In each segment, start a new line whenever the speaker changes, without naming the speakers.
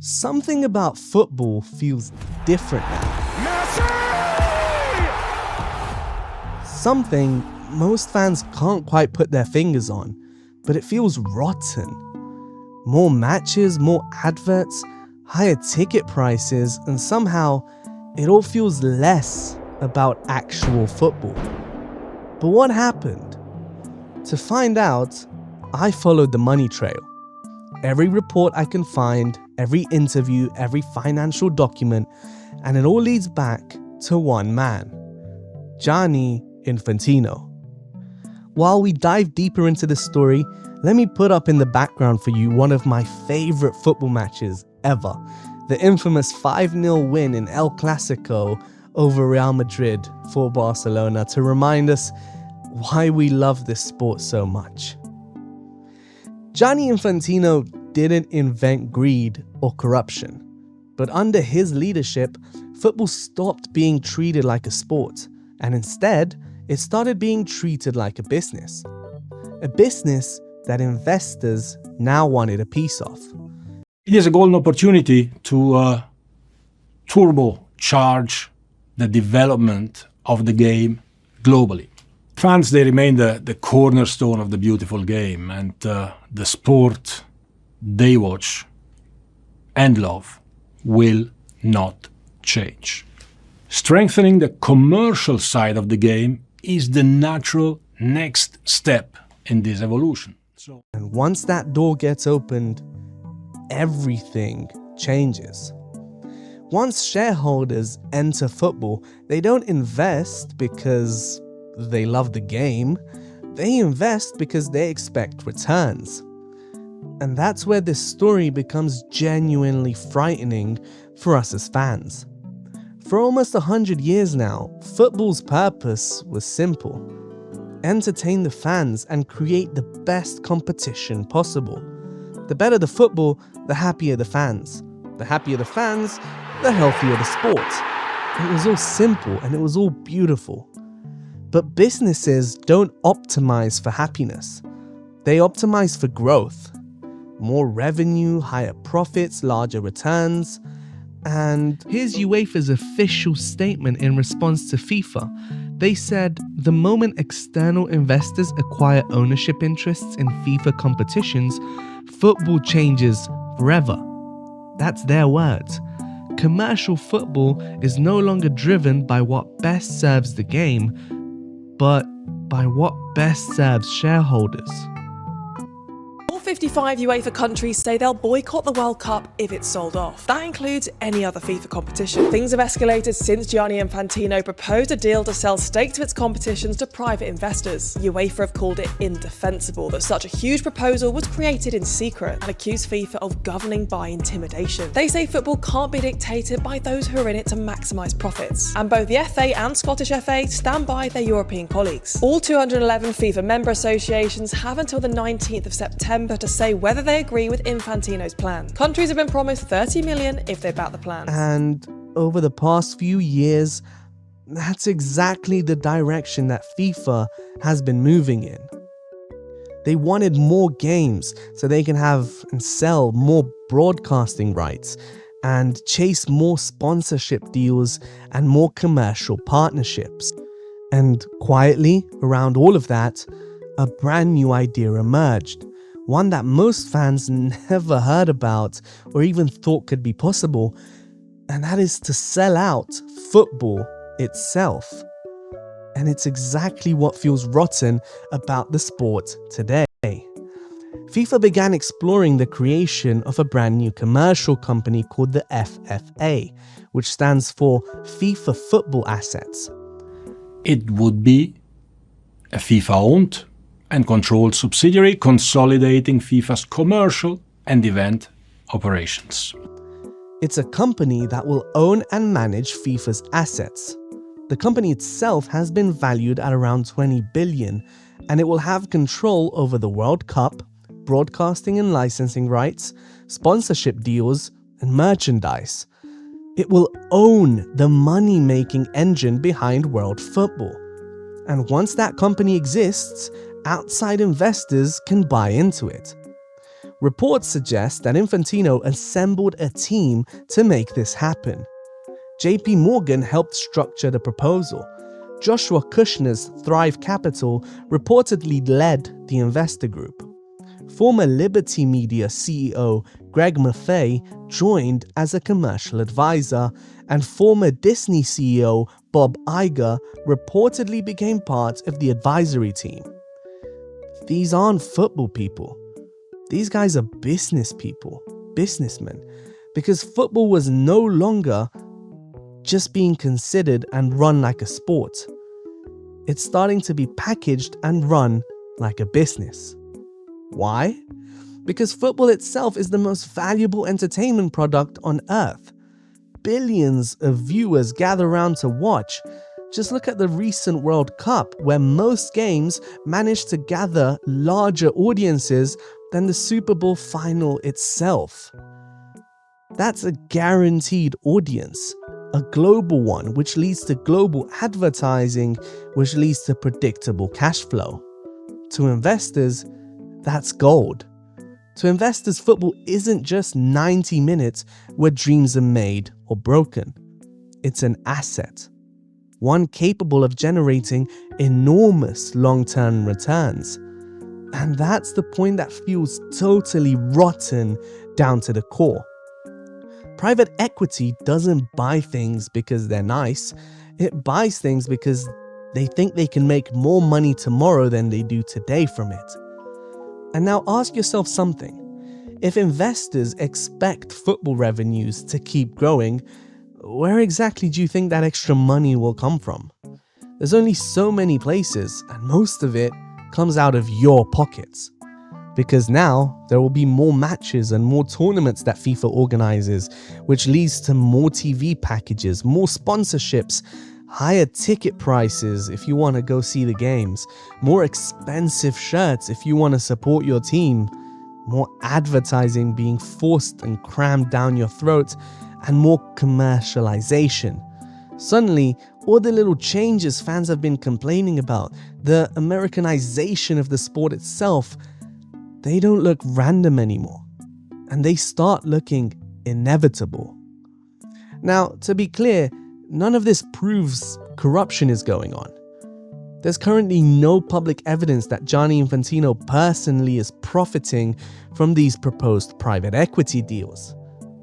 something about football feels different now. Something most fans can't quite put their fingers on, but it feels rotten. More matches, more adverts, higher ticket prices, and somehow it all feels less about actual football. But what happened? To find out, I followed the money trail. Every report I can find, every interview, every financial document, and it all leads back to one man, Gianni Infantino. While we dive deeper into the story, let me put up in the background for you one of my favorite football matches ever, the infamous 5-0 win in El Clasico over Real Madrid for Barcelona, to remind us why we love this sport so much. Gianni Infantino didn't invent greed or corruption, but under his leadership, football stopped being treated like a sport, and instead, it started being treated like a business that investors now wanted a piece of.
It is a golden opportunity to turbocharge the development of the game globally. Fans, they remain the cornerstone of the beautiful game, and the sport they watch and love will not change. Strengthening the commercial side of the game is the natural next step in this evolution.
And once that door gets opened, everything changes. Once shareholders enter football, they don't invest because they love the game. They invest because they expect returns. And that's where this story becomes genuinely frightening for us as fans. For almost 100 years now, football's purpose was simple: entertain the fans and create the best competition possible. The better the football, the happier the fans. The happier the fans, the healthier the sport. It was all simple and it was all beautiful. But businesses don't optimize for happiness. They optimize for growth. More revenue, higher profits, larger returns. And here's UEFA's official statement in response to FIFA. They said, the moment external investors acquire ownership interests in FIFA competitions, football changes forever. That's their words. Commercial football is no longer driven by what best serves the game, but by what best serves shareholders.
All 55 UEFA countries say they'll boycott the World Cup if it's sold off. That includes any other FIFA competition. Things have escalated since Gianni Infantino proposed a deal to sell stakes of its competitions to private investors. UEFA have called it indefensible that such a huge proposal was created in secret and accused FIFA of governing by intimidation. They say football can't be dictated by those who are in it to maximise profits. And both the FA and Scottish FA stand by their European colleagues. All 211 FIFA member associations have until the 19th of September to say whether they agree with Infantino's plan. Countries have been promised 30 million if they back the plan.
And over the past few years, that's exactly the direction that FIFA has been moving in. They wanted more games so they can have and sell more broadcasting rights and chase more sponsorship deals and more commercial partnerships. And quietly, around all of that, a brand new idea emerged. One that most fans never heard about or even thought could be possible, and that is to sell out football itself. And it's exactly what feels rotten about the sport today. FIFA began exploring the creation of a brand new commercial company called the FFA, which stands for FIFA Football Assets.
It would be a FIFA-owned and controlled subsidiary consolidating FIFA's commercial and event operations.
It's a company that will own and manage FIFA's assets. The company itself has been valued at around 20 billion, and it will have control over the World Cup, broadcasting and licensing rights, sponsorship deals, and merchandise. It will own the money-making engine behind world football. And once that company exists, outside investors can buy into it. Reports suggest that Infantino assembled a team to make this happen. JP Morgan helped structure the proposal. Joshua Kushner's Thrive Capital reportedly led the investor group. Former Liberty Media CEO Greg Maffei joined as a commercial advisor, and former Disney CEO Bob Iger reportedly became part of the advisory team. These aren't football people. These guys are business people, businessmen, because football was no longer just being considered and run like a sport. It's starting to be packaged and run like a business. Why? Because football itself is the most valuable entertainment product on earth. Billions of viewers gather around to watch. Just look at the recent World Cup, where most games managed to gather larger audiences than the Super Bowl final itself. That's a guaranteed audience, a global one, which leads to global advertising, which leads to predictable cash flow. To investors, that's gold. To investors, football isn't just 90 minutes where dreams are made or broken. It's an asset, one capable of generating enormous long-term returns. And that's the point that feels totally rotten down to the core. Private equity doesn't buy things because they're nice. It buys things because they think they can make more money tomorrow than they do today from it. And now ask yourself something. If investors expect football revenues to keep growing, where exactly do you think that extra money will come from? There's only so many places, and most of it comes out of your pockets. Because now there will be more matches and more tournaments that FIFA organizes, which leads to more TV packages, more sponsorships, higher ticket prices if you want to go see the games, more expensive shirts if you want to support your team, more advertising being forced and crammed down your throat, and more commercialization. Suddenly, all the little changes fans have been complaining about, the Americanization of the sport itself, they don't look random anymore, and they start looking inevitable. Now, to be clear, none of this proves corruption is going on. There's currently no public evidence that Gianni Infantino personally is profiting from these proposed private equity deals.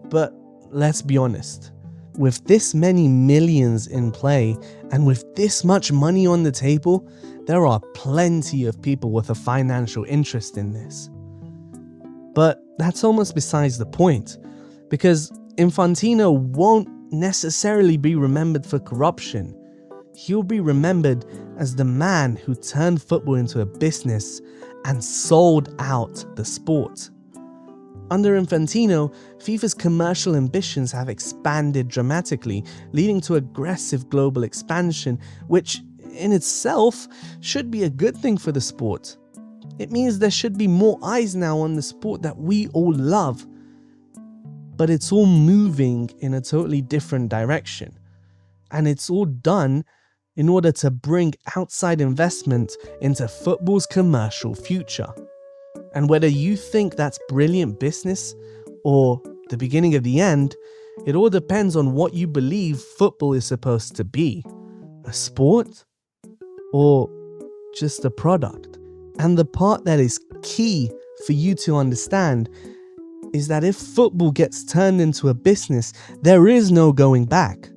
But let's be honest, with this many millions in play and with this much money on the table, there are plenty of people with a financial interest in this. But that's almost besides the point, because Infantino won't necessarily be remembered for corruption. He'll be remembered as the man who turned football into a business and sold out the sport. Under Infantino, FIFA's commercial ambitions have expanded dramatically, leading to aggressive global expansion, which in itself should be a good thing for the sport. It means there should be more eyes now on the sport that we all love. But it's all moving in a totally different direction. And it's all done in order to bring outside investment into football's commercial future. And whether you think that's brilliant business or the beginning of the end, it all depends on what you believe football is supposed to be. A sport or just a product? And the part that is key for you to understand is that if football gets turned into a business, there is no going back.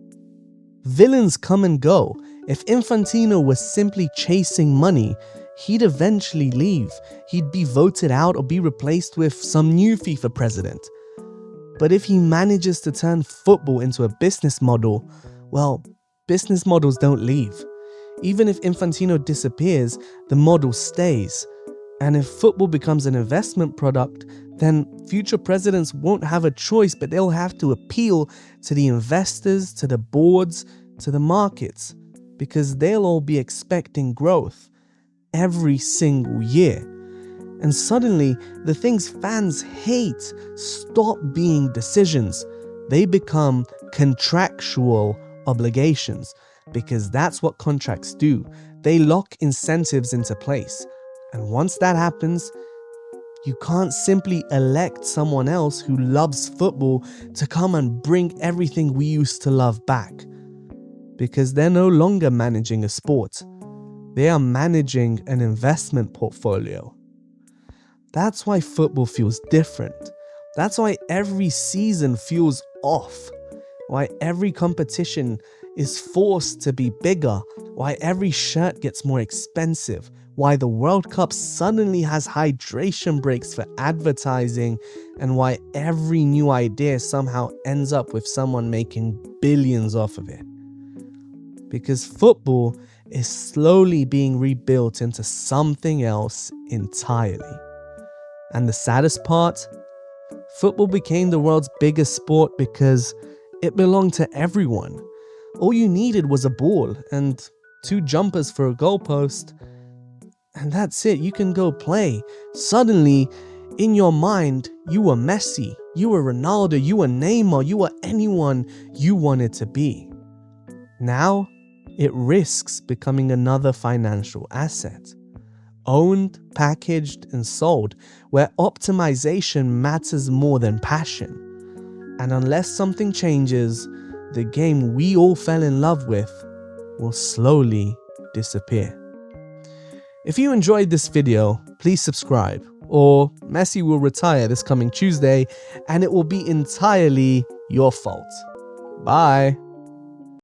Villains come and go. If Infantino was simply chasing money, he'd eventually leave. He'd be voted out or be replaced with some new FIFA president. But if he manages to turn football into a business model, well, business models don't leave. Even if Infantino disappears, the model stays. And if football becomes an investment product, then future presidents won't have a choice, but they'll have to appeal to the investors, to the boards, to the markets, because they'll all be expecting growth every single year. And suddenly, the things fans hate stop being decisions. They become contractual obligations, because that's what contracts do. They lock incentives into place. And once that happens, You can't simply elect someone else who loves football to come and bring everything we used to love back. Because they're no longer managing a sport. They are managing an investment portfolio. That's why football feels different. That's why every season feels off. Why every competition is forced to be bigger. Why every shirt gets more expensive. Why the World Cup suddenly has hydration breaks for advertising. And why every new idea somehow ends up with someone making billions off of it. Because football is slowly being rebuilt into something else entirely. And the saddest part? Football became the world's biggest sport because it belonged to everyone. All you needed was a ball and 2 jumpers for a goalpost, and that's it. You can go play. Suddenly, in your mind, you were Messi, you were Ronaldo, you were Neymar, you were anyone you wanted to be. Now, it risks becoming another financial asset. Owned, packaged, and sold, where optimization matters more than passion. And unless something changes, the game we all fell in love with will slowly disappear. If you enjoyed this video, please subscribe, or Messi will retire this coming Tuesday, and it will be entirely your fault. Bye.